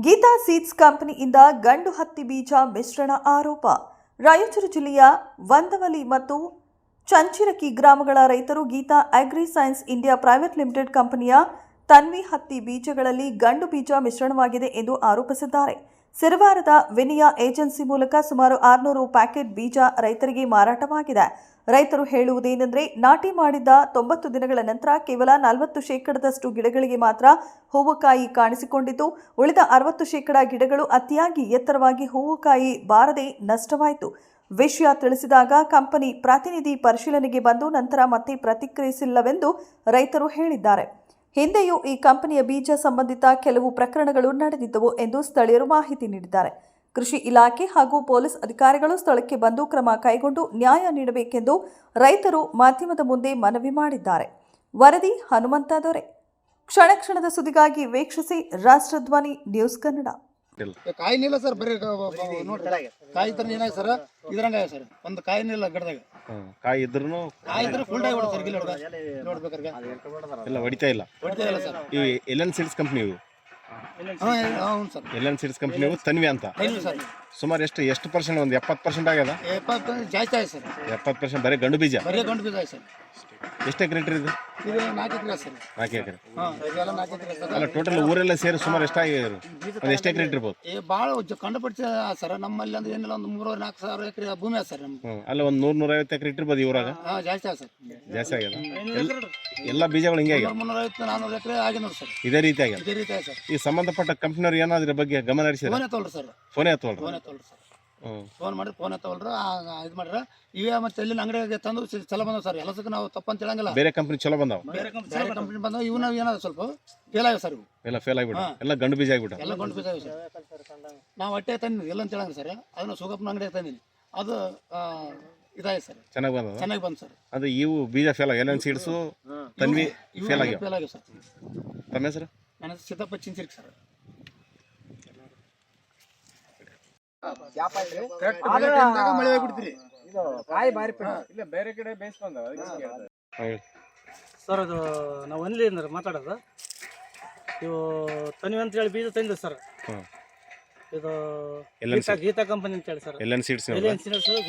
Geetha seeds ಕಂಪನಿಯಿಂದ ಗಂಡು ಹತ್ತಿ ಬೀಜ ಮಿಶ್ರಣ ಆರೋಪ. ರಾಯಚೂರು ಜಿಲ್ಲೆಯ ವಂದವಲಿ ಮತ್ತು ಚಂಚಿರಕಿ ಗ್ರಾಮಗಳ ರೈತರು Geeta agri science India private limited ಕಂಪನಿಯ ತನ್ವಿ ಹತ್ತಿ ಬೀಜಗಳಲ್ಲಿ ಗಂಡು ಬೀಜ ಮಿಶ್ರಣವಾಗಿದೆ ಎಂದು ಆರೋಪಿಸಿದ್ದಾರೆ. ಸಿರವಾರದ ವಿನಿಯಾ ಏಜೆನ್ಸಿ ಮೂಲಕ ಸುಮಾರು 600 ಪ್ಯಾಕೆಟ್ ಬೀಜ ರೈತರಿಗೆ ಮಾರಾಟವಾಗಿದೆ. ರೈತರು ಹೇಳುವುದೇನೆಂದರೆ, ನಾಟಿ ಮಾಡಿದ 90 ದಿನಗಳ ನಂತರ ಕೇವಲ 40% ಗಿಡಗಳಿಗೆ ಮಾತ್ರ ಹೂವುಕಾಯಿ ಕಾಣಿಸಿಕೊಂಡಿದ್ದು, ಉಳಿದ 60% ಗಿಡಗಳು ಅತಿಯಾಗಿ ಎತ್ತರವಾಗಿ ಹೂವುಕಾಯಿ ಬಾರದೆ ನಷ್ಟವಾಯಿತು. ವಿಷಯ ತಿಳಿಸಿದಾಗ ಕಂಪನಿ ಪ್ರತಿನಿಧಿ ಪರಿಶೀಲನೆಗೆ ಬಂದು ನಂತರ ಮತ್ತೆ ಪ್ರತಿಕ್ರಿಯಿಸಿಲ್ಲವೆಂದು ರೈತರು ಹೇಳಿದ್ದಾರೆ. ಹಿಂದೆಯೂ ಈ ಕಂಪನಿಯ ಬೀಜ ಸಂಬಂಧಿತ ಕೆಲವು ಪ್ರಕರಣಗಳು ನಡೆದಿದ್ದವು ಎಂದು ಸ್ಥಳೀಯರು ಮಾಹಿತಿ ನೀಡಿದ್ದಾರೆ. ಕೃಷಿ ಇಲಾಖೆ ಹಾಗೂ ಪೊಲೀಸ್ ಅಧಿಕಾರಿಗಳು ಸ್ಥಳಕ್ಕೆ ಬಂದು ಕ್ರಮ ಕೈಗೊಂಡು ನ್ಯಾಯ ನೀಡಬೇಕೆಂದು ರೈತರು ಮಾಧ್ಯಮದ ಮುಂದೆ ಮನವಿ ಮಾಡಿದ್ದಾರೆ. ವರದಿ ಹನುಮಂತ ದೊರೆ. ಕ್ಷಣ ಕ್ಷಣದ ಸುದ್ದಿಗಾಗಿ ವೀಕ್ಷಿಸಿ ರಾಷ್ಟ್ರಧ್ವನಿ ನ್ಯೂಸ್ ಕನ್ನಡ. ಕಾಯಿನಿಲ್ಲ ಸರ್, ಬರೀ ನೋಡ್ರಿ ಕಾಯಿ ತರ ಏನಾಗ ಸರ್, ಇದ್ರಂಗ ಸರ್, ಒಂದು ಕಾಯಿನಿಲ್ಲ ಗಿಡದಾಗ. ಕಾಯಿ ಇದ್ರೂ ಕಾಯಿ ಇದ್ರೆ ಫುಲ್ ಟೈಮ್ ಸರ್, ಗಿಲ್ಲ ನೋಡ್ಬೇಕಾರೆ ಎಲ್ಲ ಹೊಡಿತಾ ಇಲ್ಲ ಸರ್. ಇವು ಎಲ್ಎನ್ ಸೀಡ್ಸ್ ಕಂಪ್ನಿ, ಇವು ಹೌದು sir, LN seeds company Tanvi ಅಂತ. ಸುಮಾರು ಎಷ್ಟು ಪರ್ಸೆಂಟ್? ಒಂದು 70% ಆಗ್ಯದ. 70% ಜಾಸ್ತಿ ಆಯ್ತು ಸರ್. 70% ಬರೀ ಗಂಡು ಬೀಜ. ಬರೀ ಗಂಡು ಬೀಜ ಆಯ್ತು ಸರ್. ಎಷ್ಟು ಎಕರೆ ಇಟ್ರಿ ಇದು? 4 ಎಕರೆ ಸರ್. 4 ಎಕರೆ. ಇದೆಲ್ಲ 4 ಎಕರೆ ಸರ್. ಅಲ್ಲ, ಟೋಟಲ್ ಊರೆಲ್ಲ ಸೇರಿ ಸುಮಾರು ಎಷ್ಟಾಗಿದ್ರು? ಒಂದು ಎಷ್ಟು ಎಕರೆ ಇಟ್ಟಿರ್ಬೋದು? ಭಾಳ ಕಂಡುಪಡಿಸ ಸರ್. ನಮ್ಮಲ್ಲಿ ಅಂದ್ರೆ ಏನಿಲ್ಲ ಒಂದು 3-4 ಸಾವಿರ ಎಕರೆ ಭೂಮಿ ಅದ ಸರ್ ನಮ್ಗೆ. ಅಲ್ಲ, ಒಂದು 100-150 ಎಕರೆ ಇಟ್ಟಿರ್ಬೋದು ಇವ್ರಾಗ. ಜಾಸ್ತಿ ಆಗ ಸರ್, ಜಾಸ್ತಿ ಆಗ್ಯದ. ಎಲ್ಲ ಬೀಜಗಳು ಹಿಂಗೆ ಆಗ್ಯಾವ. 350-400 ಎಕರೆ ಆಗಿ ನೋಡಿ ಸರ್. ಇದೇ ರೀತಿ ಆಗ್ಯದ. ಇದೇ ರೀತಿ ಆಗ ಸರ್. ಈ ಸಂಬಂಧಪಟ್ಟ ಕಂಪ್ನಿಯವ್ರು ಏನಾದ್ರ ಬಗ್ಗೆ ಗಮನ ಹರಿಸಿದ್ರೆ? ಫೋನ್ ಎತ್ತವಲ್ರಿ ಸರ್. ಫೋನೇ ಎತ್ತವಲ್ರಿ ಸರ್. ಫೋನ್ ಮಾಡಿದ್ರೆ ಫೋನ್ ಎತ್ತವಲ್ರ, ಇದು ಮಾಡ್ರ. ಇವೇ ಮತ್ತೆ ಎಲ್ಲಿನ ಅಂಗಡಿಗೆ ತಂದು ಚಲೋ ಬಂದವು ಸರ್. ಎಲ್ಲಸಕ್ಕೆ ನಾವು ತಪ್ಪಂತ ಹೇಳಂಗಿಲ್ಲ. ಬೇರೆ ಕಂಪ್ನಿ ಚಲೋ ಬಂದಾವ, ಬೇರೆ ಕಂಪ್ನಿ ಬಂದವು. ಇವು ನಾವು ಏನಾದ್ರು ಸ್ವಲ್ಪ ಫೇಲ್ ಆಗಿವೆ ಸರ್. ಇವು ಎಲ್ಲ ಫೇಲ್ ಆಗಿಬಿಟ್ಟು ಎಲ್ಲ ಗಂಡು ಬೀಜ ಆಗಿಬಿಟ್ಟು. ಎಲ್ಲ ಗಂಡು ಬೀಜ ಆಗಿವೆ ಸರ್. ನಾವು ಹೊಟ್ಟೆ ತಂದಿನಿ ಎಲ್ಲ ಅಂತ ಹೇಳಂಗ ಸರ್. ಅದನ್ನ ಸುಗಪ್ಪನ ಅಂಗಡಿಗೆ ತಂದಿನಿ, ಅದು ಇದಾಯ್ತು ಸರ್. ಚೆನ್ನಾಗಿ ಬಂದು ಸರ್. ಅದು ಇವು ಬೀಜ ಫೇಲ್ ಆಗಿ ಎಲ್ಎನ್ ಸೀಡ್ಸು ತನ್ವಿ ಫೇಲ್ ಆಗಿವೆ ಸರ್. ತಮ್ಮ ಹೆಸರು? ನನ್ನ ಹೆಸರು ಸಿದ್ದಪ್ಪ ಚಿಂಚಿರ್ಕ್ ಸರ್. ಮಳೆ ಹೋಗ್ಬಿಡ್ತೀರಿ ಬೇರೆ ಕಡೆ ಸರ್. ಅದು ನಾವು ಒಂದ್ಲಿಂದ ಮಾತಾಡೋದು. ಇವು ತನ್ವಿ ಅಂತ ಹೇಳಿ ಬೀಜ ತಂದಿದೆ ಸರ್. ಇದು ಗೀತಾ ಕಂಪನಿ ಅಂತ ಹೇಳಿ sir. LN seeds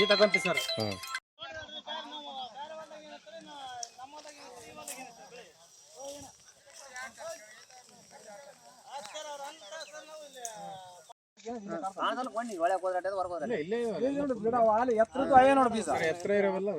Geeta company sir. ಒಳಗೆ ಹೋದ್ರೆ ಎತ್ತರ ಇರೋವೆಲ್ಲ